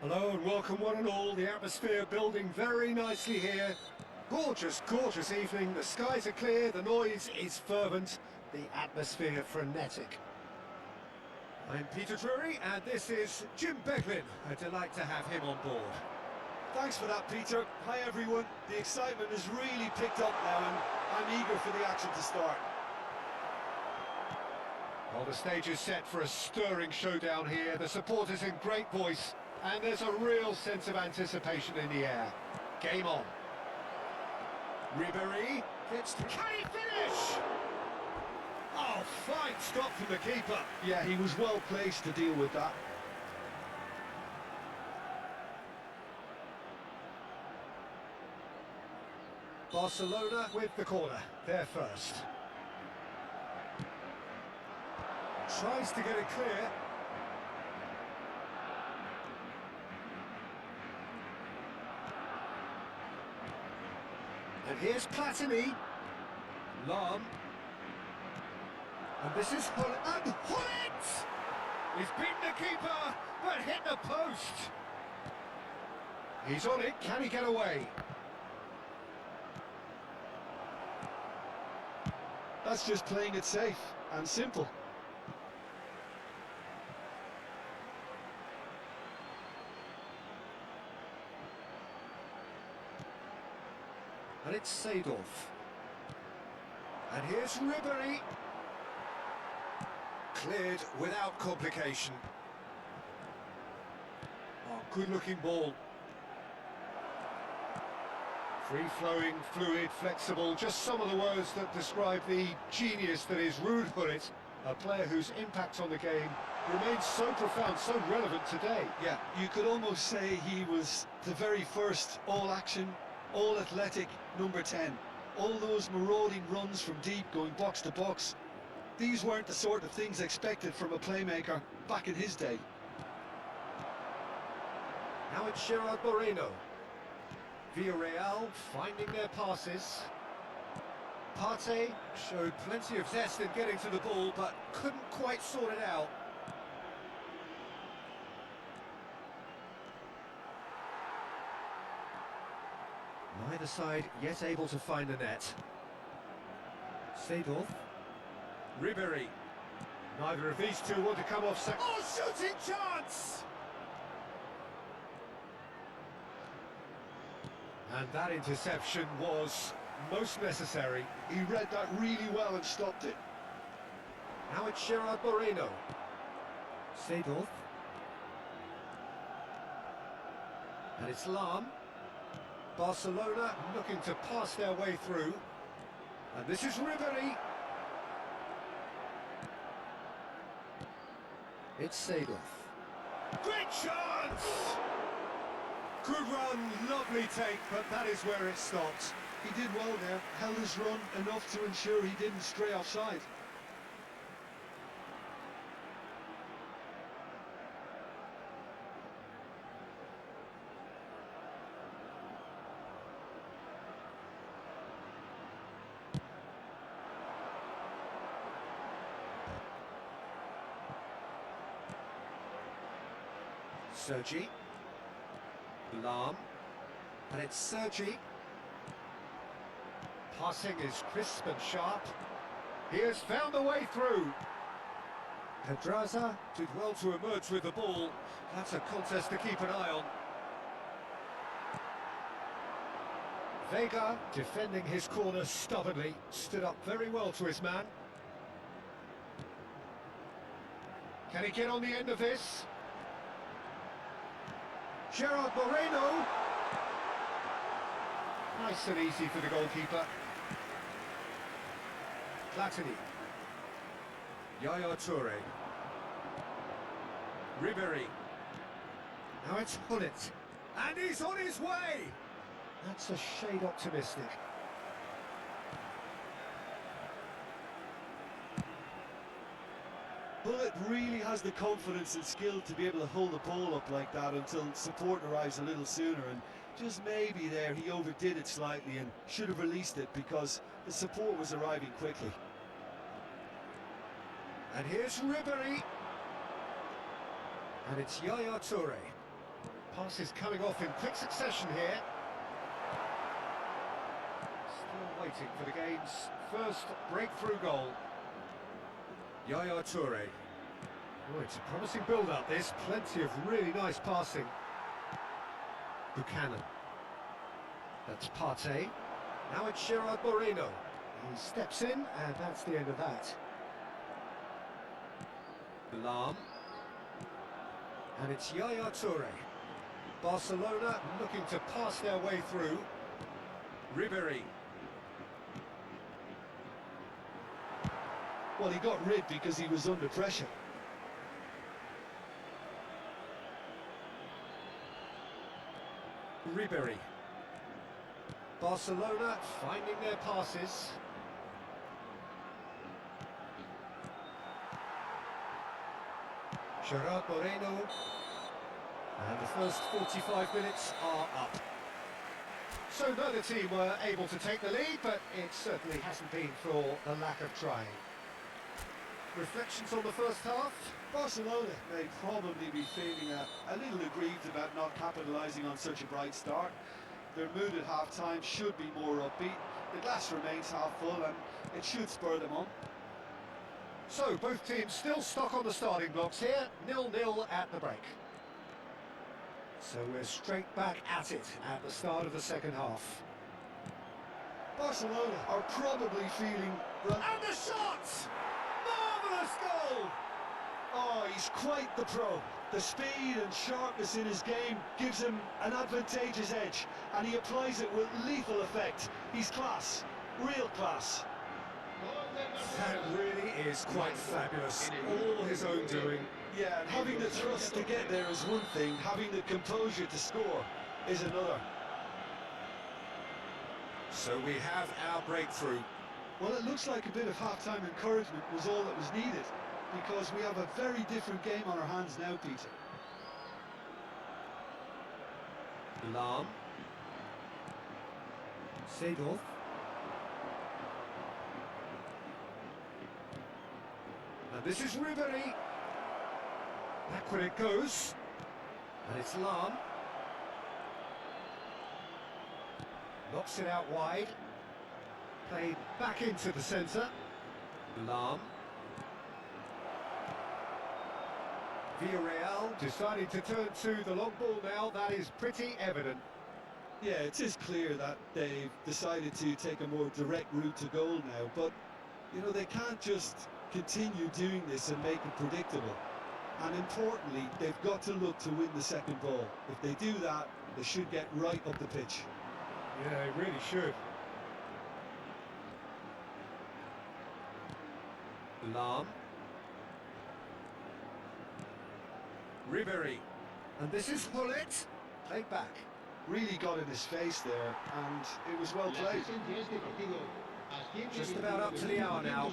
Hello and welcome one and all. The atmosphere building very nicely here. Gorgeous, gorgeous evening. The skies are clear, the noise is fervent, the atmosphere frenetic. I'm Peter Drury and this is Jim Beglin. A delight to have him on board. Thanks for that, Peter. Hi everyone. The excitement has really picked up now and I'm eager for the action to start. Well, the stage is set for a stirring showdown here. The supporters in great voice and there's a real sense of anticipation in the air. Game on. Ribéry gets to... Can he finish? Oh, fine stop from the keeper. Yeah, he was well placed to deal with that. Barcelona with the corner. They're first. Tries to get it clear. And here's Platini. Lam. And this is Hullet. And Hullet! He's beaten the keeper, but hit the post. He's on it. Can he get away? That's just playing it safe and simple. And it's Seedorf. And here's Ribéry. Cleared without complication. Oh, good-looking ball. Free-flowing, fluid, flexible, just some of the words that describe the genius that is Ruud Gullit, a player whose impact on the game remains so profound, so relevant today. Yeah, you could almost say he was the very first all-action, all-athletic number 10. All those marauding runs from deep going box to box, these weren't the sort of things expected from a playmaker back in his day. Now it's Gerard Moreno. Villarreal finding their passes. Partey showed plenty of zest in getting to the ball, but couldn't quite sort it out. Neither side yet able to find the net. Seedorf. Ribéry. Neither of these two want to come off second. Oh, shooting chance! And that interception was most necessary. He read that really well and stopped it. Now it's Gerard Moreno. Seedorf. And it's Lam. Barcelona looking to pass their way through. And this is Ribéry. It's Seedorf. Great chance! Good run, lovely take, but that is where it stopped. He did well there, held his run enough to ensure he didn't stray offside. Sergi. Lam. And it's Sergi. Passing is crisp and sharp. He has found a way through. Pedraza did well to emerge with the ball. That's a contest to keep an eye on. Vega, defending his corner stubbornly, stood up very well to his man. Can he get on the end of this? Gerard Moreno. Nice and easy for the goalkeeper. Platini. Yaya Toure. Ribéry. Now it's Hullet. And he's on his way! That's a shade optimistic. Bullet really has the confidence and skill to be able to hold the ball up like that until support arrives a little sooner, and just maybe there he overdid it slightly and should have released it because the support was arriving quickly. And here's Ribéry. And it's Yaya Toure. Passes coming off in quick succession here. Still waiting for the game's first breakthrough goal. Yaya Toure. Oh, it's a promising build-up this. Plenty of really nice passing. Buchanan. That's Partey. Now it's Gerard Moreno. He steps in, and that's the end of that. Lam. And it's Yaya Toure. Barcelona looking to pass their way through. Ribéry. Well, he got rid because he was under pressure. Ribéry. Barcelona finding their passes. Gerard Moreno. And the first 45 minutes are up. So neither team were able to take the lead, but it certainly hasn't been for the lack of trying. Reflections on the first half? Barcelona may probably be feeling a little aggrieved about not capitalising on such a bright start. Their mood at half-time should be more upbeat. The glass remains half full and it should spur them on. So both teams still stuck on the starting blocks here, 0-0 at the break. So we're straight back at it at the start of the second half. Barcelona are probably feeling... And the shot! Marvellous goal! Oh, he's quite the pro. The speed and sharpness in his game gives him an advantageous edge, and he applies it with lethal effect. He's class, real class. That really is quite fabulous, all his own doing. Yeah, and having the trust to get there is one thing, having the composure to score is another. So we have our breakthrough. Well, it looks like a bit of half-time encouragement was all that was needed, because we have a very different game on our hands now, Peter. Lam. Seedorf. And this is Ribéry. Back when it goes. And it's Lam. Knocks it out wide. Played back into the centre. Lam. Villarreal deciding to turn to the long ball now. That is pretty evident. Yeah, it is clear that they've decided to take a more direct route to goal now, but, you know, they can't just continue doing this and make it predictable. And importantly, they've got to look to win the second ball. If they do that, they should get right up the pitch. Yeah, they really should. Lam. Ribéry. And this is Hullet. Played back. Really got in his face there, and it was well played. Just about up to the hour now.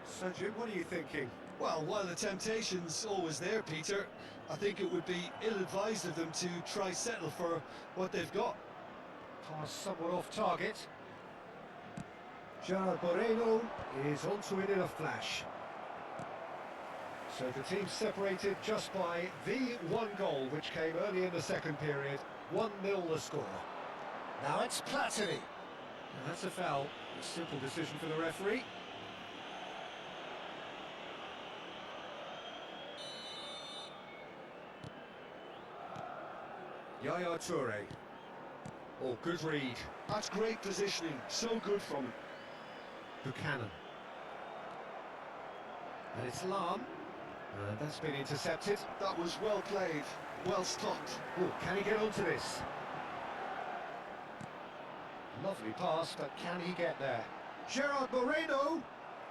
So, Jim, what are you thinking? Well, while the temptation's always there, Peter, I think it would be ill-advised of them to try settle for what they've got. Pass somewhat off target. Gerard Moreno is onto it in a flash. So the team separated just by the one goal, which came early in the second period. 1-0 the score. Now it's Platini. And that's a foul. A simple decision for the referee. Yaya Toure. Oh, good read. That's great positioning, so good from him. Buchanan. And it's Lam. And that's been intercepted. That was well played, well stopped. Oh, can he get onto this? Lovely pass, but can he get there? Gerard Moreno!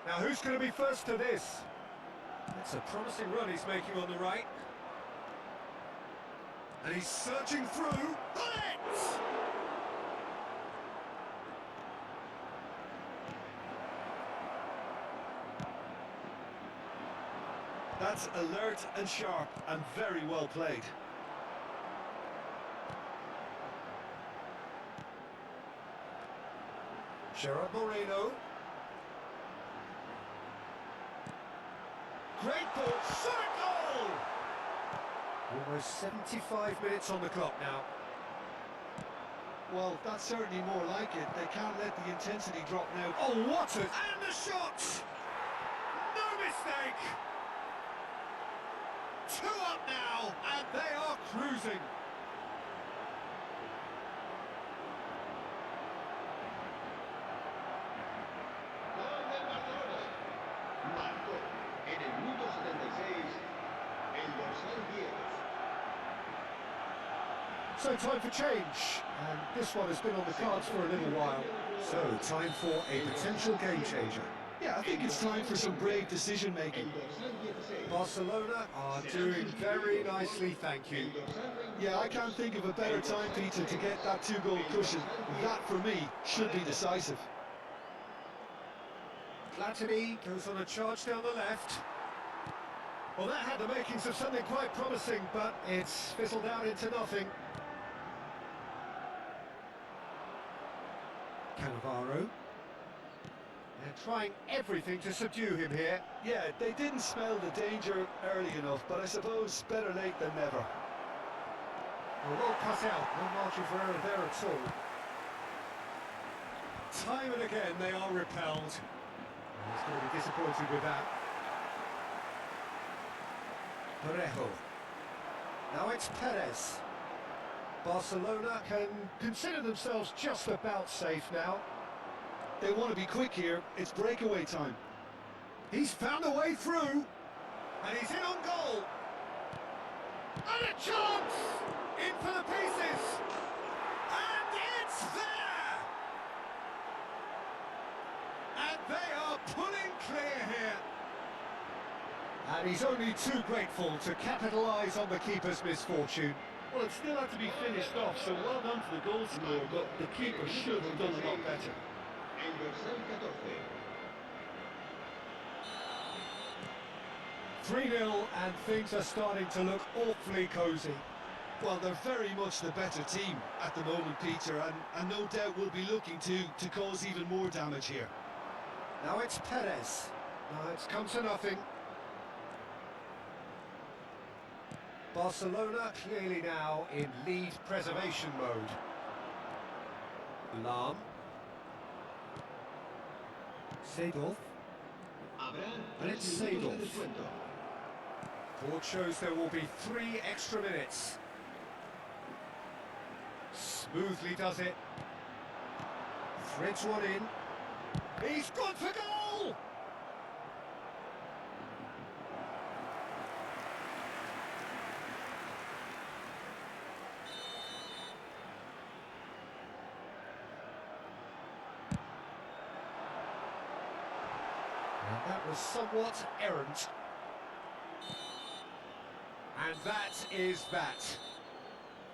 Now who's going to be first to this? It's a promising run he's making on the right. And he's searching through. Bullet! That's alert and sharp and very well played. Gerard Moreno. Great ball, shot goal! Oh, Almost 75 minutes on the clock now. Well, that's certainly more like it. They can't let the intensity drop now. Oh, what a... And the shot! No mistake! 2 up now, and they are cruising. Marcó en el minuto 76 el dorsal 10. So time for change, and this one has been on the cards for a little while. So time for a potential game changer. Yeah, I think it's time for some brave decision making. Barcelona are doing very nicely, thank you. Yeah, I can't think of a better time, Peter, to get that 2-goal cushion. That, for me, should be decisive. Platini goes on a charge down the left. Well, that had the makings of something quite promising, but it's fizzled out into nothing. Cannavaro. They're trying everything to subdue him here. Yeah, they didn't smell the danger early enough, but I suppose better late than never. Well cut out, no margin for error there at all. Time and again they are repelled. He's going to be disappointed with that. Parejo. Now it's Perez. Barcelona can consider themselves just about safe now. They want to be quick here. It's breakaway time. He's found a way through, and he's in on goal. And a chance! In for the pieces! And it's there! And they are pulling clear here. And he's only too grateful to capitalise on the keeper's misfortune. Well, it still had to be finished off, so well done to the goal scorer, but the keeper should have done a lot better. El dorsal 14. 3-0, and things are starting to look awfully cosy. Well, they're very much the better team at the moment, Peter, and no doubt will be looking to cause even more damage here. Now it's Perez. Now it's come to nothing. Barcelona clearly now in lead preservation mode. Lam. Seedorf. And it's Seedorf. Board shows there will be 3 extra minutes. Smoothly does it. Threads one in. He's gone for goal! And that was somewhat errant. And that is that.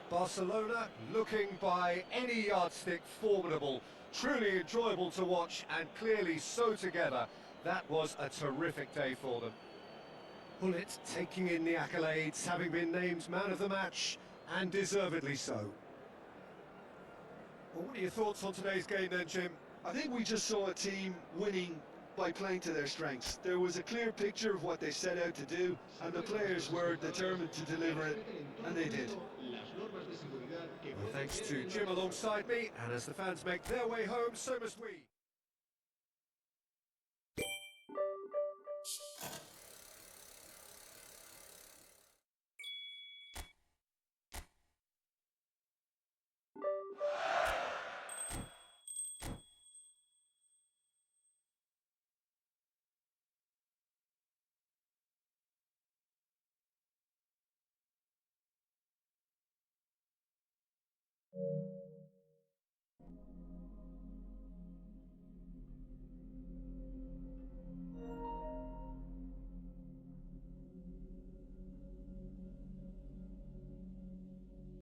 Barcelona looking by any yardstick formidable, truly enjoyable to watch and clearly so together. That was a terrific day for them. Hullet taking in the accolades, having been named man of the match, and deservedly so. Well, what are your thoughts on today's game then, Jim? I think we just saw a team winning by playing to their strengths. There was a clear picture of what they set out to do, and the players were determined to deliver it, and they did. Well, thanks to Jim alongside me, and as the fans make their way home, so must we.